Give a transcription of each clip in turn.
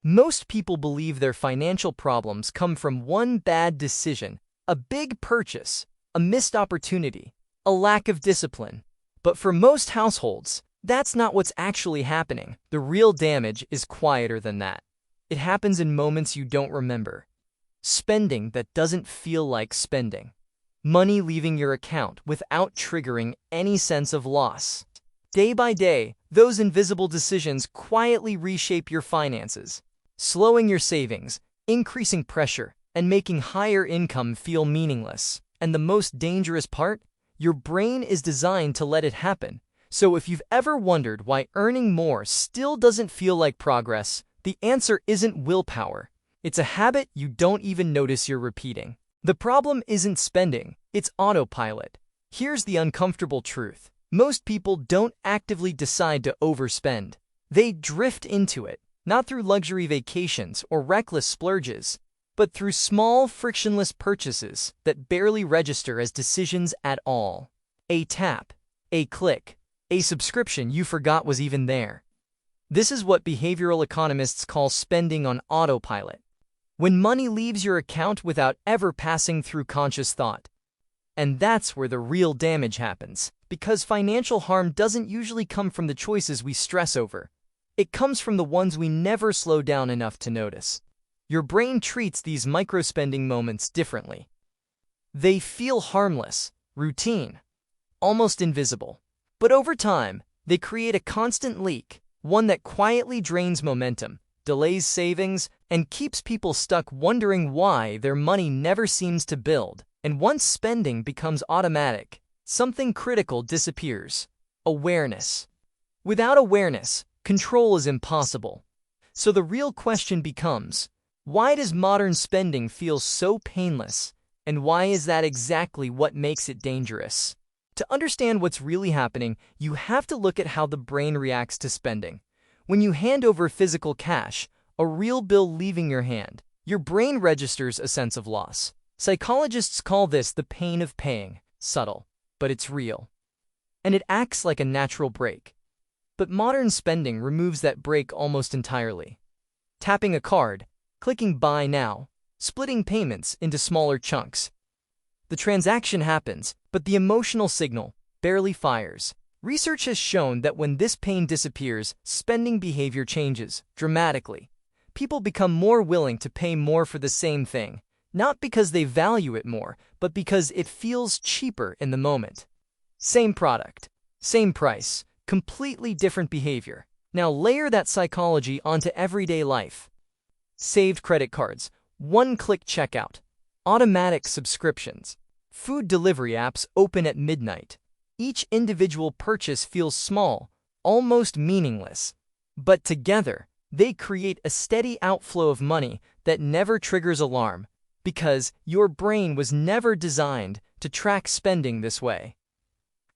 Most people believe their financial problems come from one bad decision, a big purchase, a missed opportunity, a lack of discipline. But for most households, that's not what's actually happening. The real damage is quieter than that. It happens in moments you don't remember. Spending that doesn't feel like spending. Money leaving your account without triggering any sense of loss. Day by day, those invisible decisions quietly reshape your finances, slowing your savings, increasing pressure, and making higher income feel meaningless. And the most dangerous part? Your brain is designed to let it happen. So if you've ever wondered why earning more still doesn't feel like progress, the answer isn't willpower. It's a habit you don't even notice you're repeating. The problem isn't spending, it's autopilot. Here's the uncomfortable truth. Most people don't actively decide to overspend. They drift into it, not through luxury vacations or reckless splurges, but through small, frictionless purchases that barely register as decisions at all. A tap, a click, a subscription you forgot was even there. This is what behavioral economists call spending on autopilot. When money leaves your account without ever passing through conscious thought. And that's where the real damage happens, because financial harm doesn't usually come from the choices we stress over. It comes from the ones we never slow down enough to notice. Your brain treats these micro-spending moments differently. They feel harmless, routine, almost invisible. But over time, they create a constant leak, one that quietly drains momentum, delays savings, and keeps people stuck wondering why their money never seems to build. And once spending becomes automatic, something critical disappears: awareness. Without awareness, control is impossible. So the real question becomes, why does modern spending feel so painless? And why is that exactly what makes it dangerous? To understand what's really happening, you have to look at how the brain reacts to spending. When you hand over physical cash, a real bill leaving your hand, your brain registers a sense of loss. Psychologists call this the pain of paying. Subtle, but it's real. And it acts like a natural brake. But modern spending removes that brake almost entirely. Tapping a card, clicking buy now, splitting payments into smaller chunks. The transaction happens, but the emotional signal barely fires. Research has shown that when this pain disappears, spending behavior changes dramatically. People become more willing to pay more for the same thing, not because they value it more, but because it feels cheaper in the moment. Same product, same price, completely different behavior. Now layer that psychology onto everyday life. Saved credit cards, one-click checkout, automatic subscriptions, food delivery apps open at midnight. Each individual purchase feels small, almost meaningless. But together, they create a steady outflow of money that never triggers alarm, because your brain was never designed to track spending this way.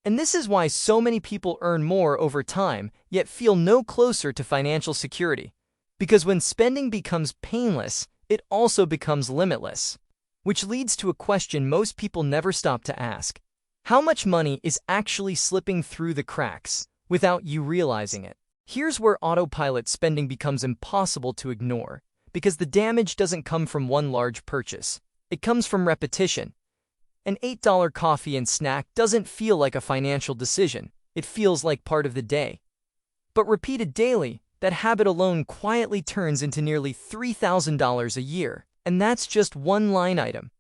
And this is why so many people earn more over time, yet feel no closer to financial security. Because when spending becomes painless, it also becomes limitless. Which leads to a question most people never stop to ask. How much money is actually slipping through the cracks without you realizing it? Here's where autopilot spending becomes impossible to ignore, because the damage doesn't come from one large purchase. It comes from repetition. An $8 coffee and snack doesn't feel like a financial decision. It feels like part of the day. But repeated daily, that habit alone quietly turns into nearly $3,000 a year. And that's just one line item.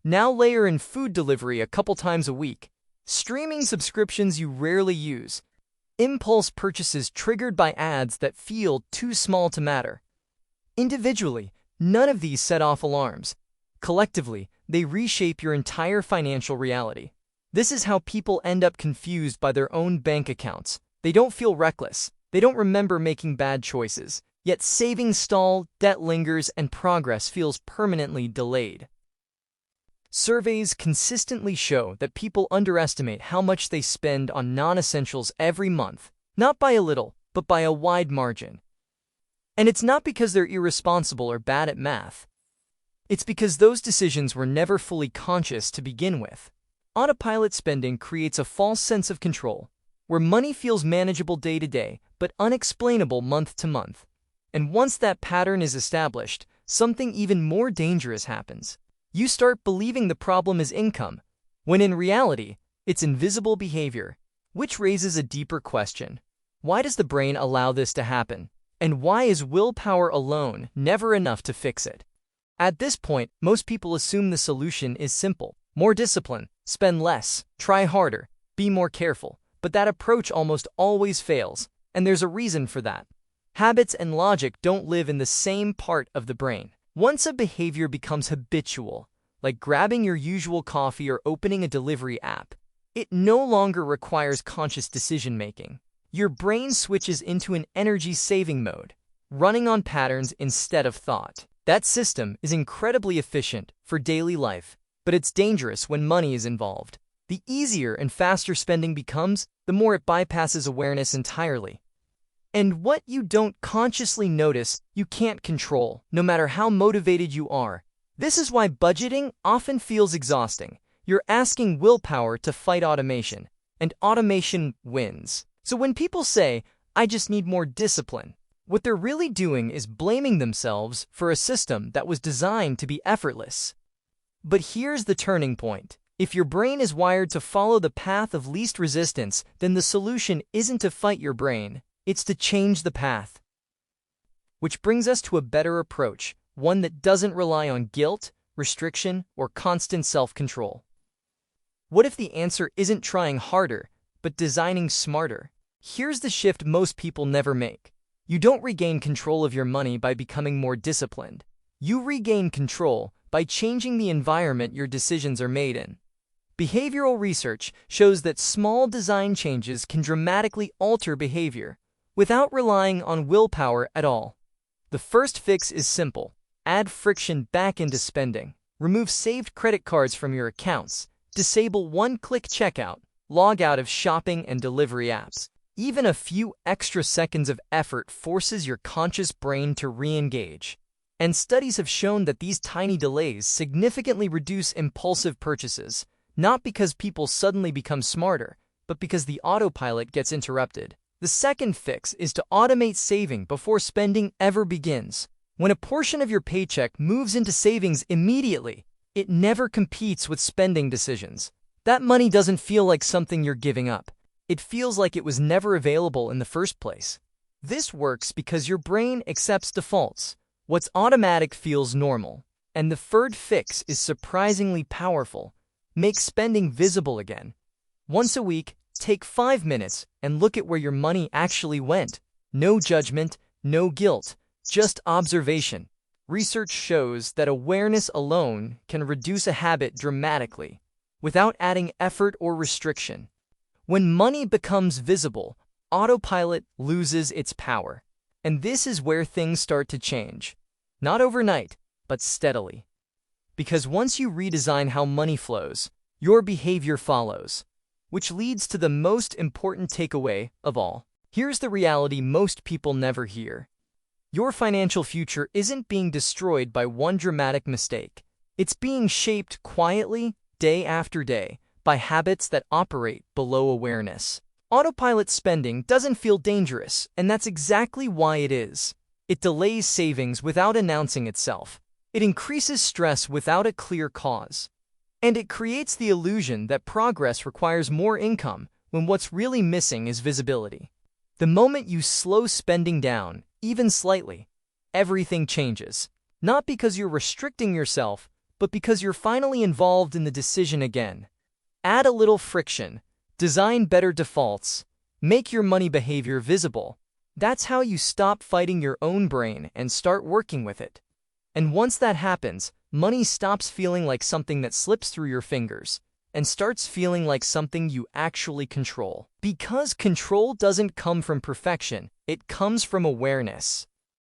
Now layer in food delivery a couple times a week, streaming subscriptions you rarely use, impulse purchases triggered by ads that feel too small to matter. Individually, none of these set off alarms. Collectively, they reshape your entire financial reality. This is how people end up confused by their own bank accounts. They don't feel reckless. They don't remember making bad choices. Yet savings stall, debt lingers, and progress feels permanently delayed. Surveys consistently show that people underestimate how much they spend on non-essentials every month, not by a little, but by a wide margin. And it's not because they're irresponsible or bad at math. It's because those decisions were never fully conscious to begin with. Autopilot spending creates a false sense of control, where money feels manageable day to day, but unexplainable month to month. And once that pattern is established, something even more dangerous happens. You start believing the problem is income, when in reality, it's invisible behavior, which raises a deeper question. Why does the brain allow this to happen? And why is willpower alone never enough to fix it? At this point, most people assume the solution is simple. More discipline, spend less, try harder, be more careful. But that approach almost always fails, and there's a reason for that. Habits and logic don't live in the same part of the brain. Once a behavior becomes habitual, like grabbing your usual coffee or opening a delivery app, it no longer requires conscious decision-making. Your brain switches into an energy-saving mode, running on patterns instead of thought. That system is incredibly efficient for daily life, but it's dangerous when money is involved. The easier and faster spending becomes, the more it bypasses awareness entirely. And what you don't consciously notice, you can't control, no matter how motivated you are. This is why budgeting often feels exhausting. You're asking willpower to fight automation, and automation wins. So when people say, "I just need more discipline," what they're really doing is blaming themselves for a system that was designed to be effortless. But here's the turning point. If your brain is wired to follow the path of least resistance, then the solution isn't to fight your brain, it's to change the path. Which brings us to a better approach, one that doesn't rely on guilt, restriction, or constant self-control. What if the answer isn't trying harder, but designing smarter? Here's the shift most people never make. You don't regain control of your money by becoming more disciplined. You regain control by changing the environment your decisions are made in. Behavioral research shows that small design changes can dramatically alter behavior without relying on willpower at all. The first fix is simple. Add friction back into spending. Remove saved credit cards from your accounts. Disable one-click checkout. Log out of shopping and delivery apps. Even a few extra seconds of effort forces your conscious brain to re-engage. And studies have shown that these tiny delays significantly reduce impulsive purchases, not because people suddenly become smarter, but because the autopilot gets interrupted. The second fix is to automate saving before spending ever begins. When a portion of your paycheck moves into savings immediately, it never competes with spending decisions. That money doesn't feel like something you're giving up. It feels like it was never available in the first place. This works because your brain accepts defaults. What's automatic feels normal. And the third fix is surprisingly powerful. Make spending visible again. Once a week, take 5 minutes and look at where your money actually went. No judgment, no guilt, just observation. Research shows that awareness alone can reduce a habit dramatically, without adding effort or restriction. When money becomes visible, autopilot loses its power. And this is where things start to change. Not overnight, but steadily. Because once you redesign how money flows, your behavior follows. Which leads to the most important takeaway of all. Here's the reality most people never hear. Your financial future isn't being destroyed by one dramatic mistake. It's being shaped quietly, day after day, by habits that operate below awareness. Autopilot spending doesn't feel dangerous, and that's exactly why it is. It delays savings without announcing itself. It increases stress without a clear cause. And it creates the illusion that progress requires more income when what's really missing is visibility. The moment you slow spending down, even slightly, everything changes. Not because you're restricting yourself, but because you're finally involved in the decision again. Add a little friction, design better defaults, make your money behavior visible. That's how you stop fighting your own brain and start working with it. And once that happens, money stops feeling like something that slips through your fingers and starts feeling like something you actually control. Because control doesn't come from perfection, it comes from awareness.